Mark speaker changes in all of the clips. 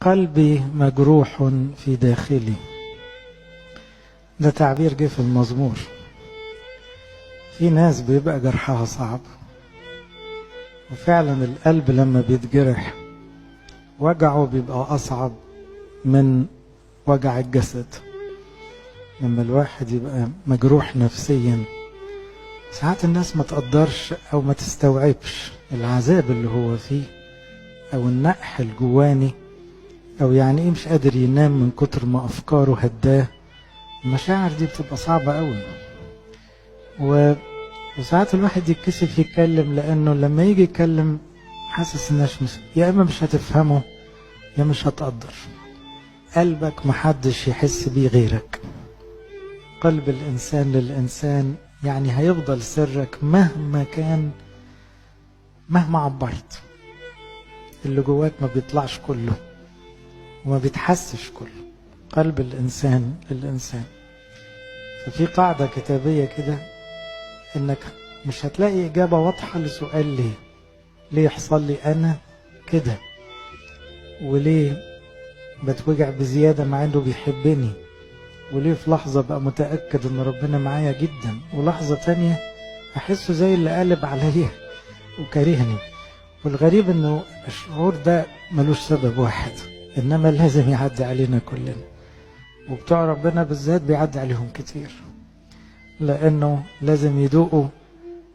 Speaker 1: قلبي مجروح في داخلي. ده تعبير جه في المزمور. في ناس بيبقى جرحها صعب، وفعلا القلب لما بيتجرح وجعه بيبقى أصعب من وجع الجسد. لما الواحد يبقى مجروح نفسيا ساعات الناس ما تقدرش أو ما تستوعبش العذاب اللي هو فيه، أو النقح الجواني، أو يعني إيه مش قادر ينام من كتر ما أفكاره هداه. المشاعر دي بتبقى صعبة قوي، وساعات الواحد يتكسف يتكلم، لأنه لما يجي يتكلم حاسس الناس يا إما مش هتفهمه يا مش هتقدر. قلبك محدش يحس بيه غيرك. قلب الإنسان للإنسان، يعني هيفضل سرك مهما كان، مهما عبرت اللي جواك ما بيطلعش كله وما بيتحسش كله. قلب الإنسان للإنسان. ففي قاعدة كتابية كده، إنك مش هتلاقي إجابة واضحة لسؤال ليه يحصل لي أنا كده، وليه بتوجع بزيادة مع إنه بيحبني، وليه في لحظة بقى متأكد إن ربنا معايا جدا، ولحظة تانية أحسه زي اللي قالب عليا وكرهني. والغريب إنه الشعور ده ملوش سبب واحد، إنما لازم يعدي علينا كلنا، وبتوع ربنا بالذات بيعدي عليهم كتير، لأنه لازم يدوقوا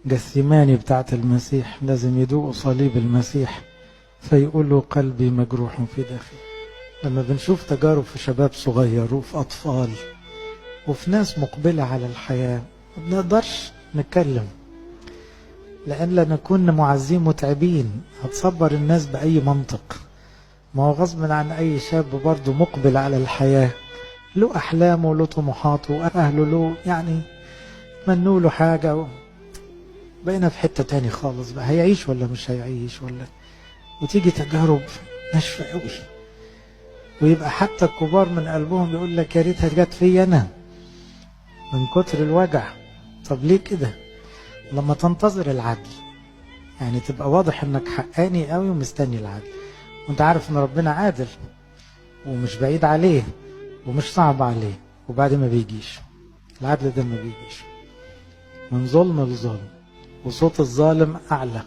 Speaker 1: جثماني بتاعت المسيح، لازم يدوقوا صليب المسيح، فيقولوا قلبي مجروح في داخلي. لما بنشوف تجارب في شباب صغير وفي أطفال وفي ناس مقبلة على الحياة ما بنقدرش نتكلم، لأن لنكون معزين متعبين. هتصبر الناس بأي منطق؟ ما هو غصب عن أي شاب برضه مقبل على الحياة، له أحلامه وله طموحاته وأهله له يعني منوا له حاجة، بقينا في حتة تاني خالص بقى، هيعيش ولا مش هيعيش ولا. وتيجي تجارب ناشفة قوي، ويبقى حتى الكبار من قلبهم يقول لك يا ريتها جت فيا أنا من كتر الوجع. طب ليه كده؟ لما تنتظر العدل، يعني تبقى واضح انك حقاني قوي ومستني العدل، وانت عارف ان ربنا عادل ومش بعيد عليه ومش صعب عليه، وبعد ما بيجيش العدل ده، ما بيجيش من ظلم لظلم، وصوت الظالم اعلى،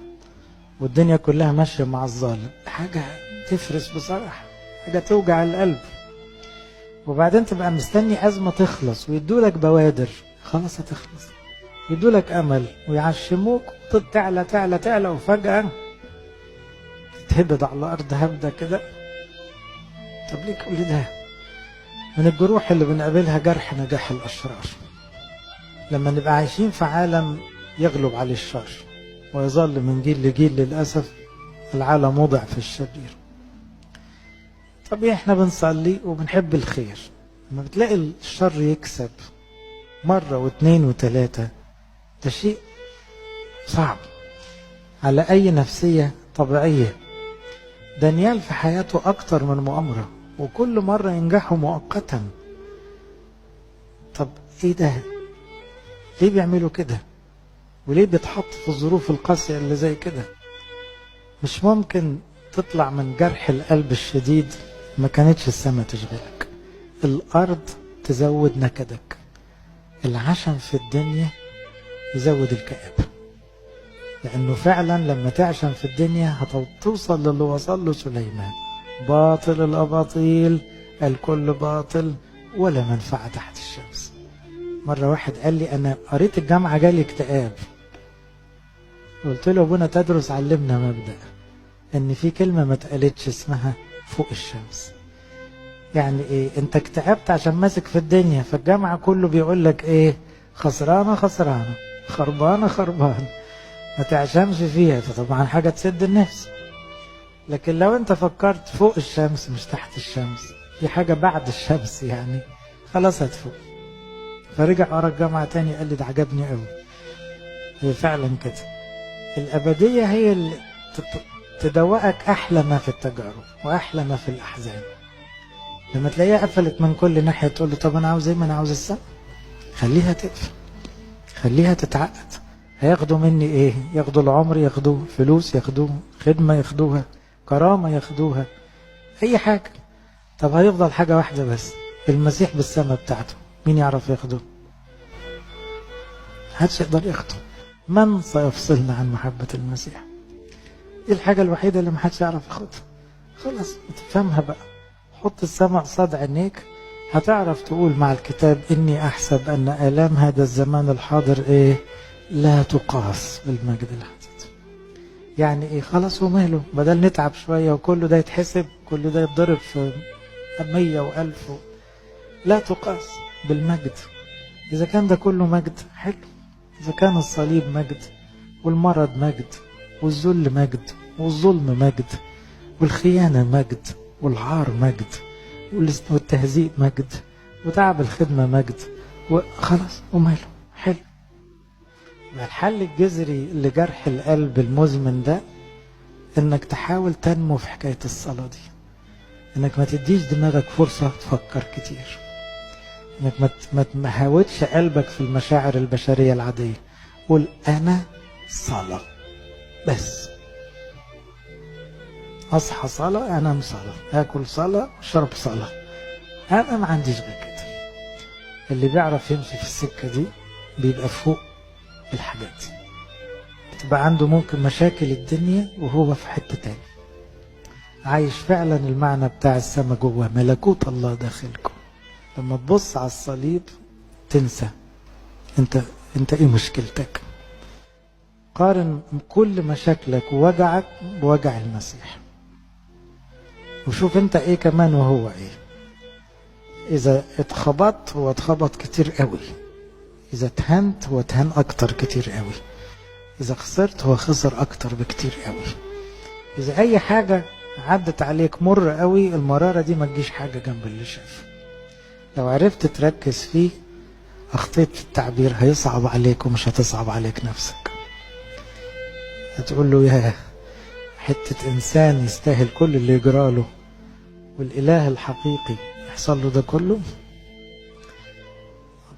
Speaker 1: والدنيا كلها ماشيه مع الظالم. حاجه تفرس بصراحه، حاجه توجع القلب. وبعدين تبقى مستني ازمه تخلص ويدولك بوادر، خلاص هتخلص، يدولك امل ويعشموك، تعلى تعلى تعلى، وفجاه تهبد على الارض هبده كده. طب ليه كل ده؟ من الجروح اللي بنقابلها جرح نجاح الاشرار. لما نبقى عايشين في عالم يغلب عليه الشر ويظل من جيل لجيل للاسف العالم وضع في الشرير. طبيعي احنا بنصلي وبنحب الخير، لما بتلاقي الشر يكسب مرة واثنين وثلاثة، ده شيء صعب على أي نفسية طبيعية. دانيال في حياته أكتر من مؤامرة، وكل مرة ينجحوا مؤقتا. طب إيه ده؟ ليه بيعملوا كده؟ وليه بيتحط في الظروف القاسية اللي زي كده؟ مش ممكن تطلع من جرح القلب الشديد ما كانتش السماء تشغلك، الأرض تزود نكدك، العشم في الدنيا يزود الكآبة. لأنه فعلا لما تعشم في الدنيا هتوصل للي وصل له سليمان: باطل الأباطيل الكل باطل ولا منفعة تحت الشمس. مرة واحد قال لي أنا قريت الجامعة جالي اكتئاب، قلت له ابونا تدرس علمنا مبدأ ان في كلمة ما اتقالتش اسمها فوق الشمس. يعني ايه؟ انت اكتئبت عشان ماسك في الدنيا، فالجامعة كله بيقول لك ايه؟ خسرانة خسرانة، خربانة خربانة، ما تعشمش فيها، فطبعا حاجة تسد النفس. لكن لو انت فكرت فوق الشمس مش تحت الشمس، في حاجة بعد الشمس، يعني خلاص هتفوق. فرجع ورا الجامعة تاني قال لي ده عجبني قوي. هي فعلا كده، الأبدية هي اللي تدوقك أحلى ما في التجارب وأحلى ما في الأحزان. لما تلاقيها قفلت من كل ناحية تقول له طب أنا عاوز إيه؟ ما أنا عاوز السما. خليها تقفل، خليها تتعقد. هياخدوا مني إيه؟ ياخدوا العمر، ياخدوه فلوس، ياخدوه خدمة، ياخدوها كرامة، ياخدوها أي حاجة. طب هيفضل حاجة واحدة بس، المسيح بالسماء بتاعته، مين يعرف ياخده؟ محدش يقدر ياخده. من سيفصلنا عن محبة المسيح؟ دي الحاجة الوحيدة اللي محدش يعرف ياخدها. خلاص تفهمها بقى، حط السماء قصاد عينيك، هتعرف تقول مع الكتاب إني أحسب أن آلام هذا الزمان الحاضر إيه؟ لا تقاس بالمجد الحديث. يعني إيه؟ خلاص وماله، بدل نتعب شوية وكله ده يتحسب، كل ده يتضرب في 100 و1000 لا تقاس بالمجد. إذا كان ده كله مجد حلو، إذا كان الصليب مجد والمرض مجد والذل مجد والظلم مجد والخيانة مجد والعار مجد والتهزيء مجد وتعب الخدمة مجد، وخلاص وماله حلو. الحل الجذري لجرح القلب المزمن ده انك تحاول تنمو في حكاية الصلاة دي، انك ما تديش دماغك فرصة تفكر كتير، انك ما تهاودش قلبك في المشاعر البشرية العادية. قول انا صلاة بس، اصحى صلاة، انام صلاة، اكل صلاة، اشرب صلاة، انا ما عنديش غير كده. اللي بيعرف يمشي في السكة دي بيبقى فوق الحاجات دي، بتبقى عنده ممكن مشاكل الدنيا وهو في حتة تاني، عايش فعلا المعنى بتاع السماء جوه، ملكوت الله داخلكم. لما تبص على الصليب تنسى انت ايه مشكلتك. قارن كل مشاكلك ووجعك بوجع المسيح، وشوف انت ايه كمان وهو ايه. اذا اتخبطت هو اتخبط كتير قوي، اذا اتهنت هو اتهن اكتر كتير قوي، اذا خسرت هو خسر اكتر بكتير قوي. اذا اي حاجة عدت عليك مر قوي، المرارة دي ما تجيش حاجة جنب اللي شاف. لو عرفت تركز فيه، اخطيت في التعبير، هيصعب عليك ومش هتصعب عليك نفسك. هتقول له يا حتة انسان يستاهل كل اللي يجراله، والاله الحقيقي يحصل له ده كله.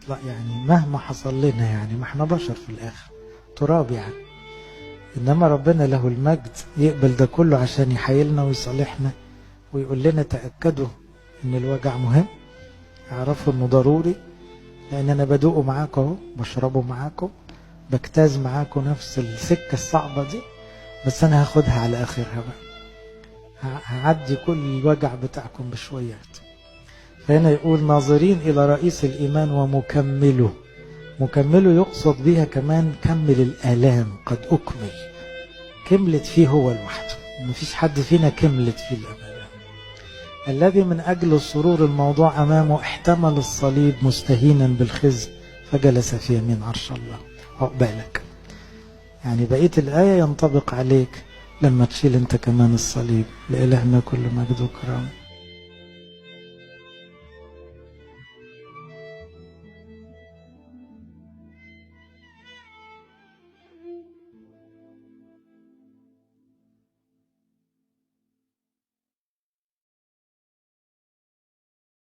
Speaker 1: لا يعني مهما حصل لنا، يعني ما احنا بشر في الاخر، تراب يعني، انما ربنا له المجد يقبل ده كله عشان يحيلنا ويصالحنا ويقول لنا تأكدوا ان الوجع مهم، اعرفوا انه ضروري، لان انا بدوقه معاكم اهو، بشربه معاكم، بجتاز معاكم نفس السكة الصعبة دي، بس انا هاخدها على اخرها بقى، هعدي كل الوجع بتاعكم بشويات. فهنا يقول ناظرين الى رئيس الايمان ومكمله. مكمله يقصد بيها كمان كمل الآلام، قد أكمل، كملت فيه هو لوحده، مفيش حد فينا كملت فيه الآلام. الذي من أجل السرور الموضوع أمامه احتمل الصليب مستهينا بالخزي فجلس في يمين عرش الله. عقبالك، يعني بقية الآية ينطبق عليك لما تشيل انت كمان الصليب. لإلهنا كل مجد وكرامة.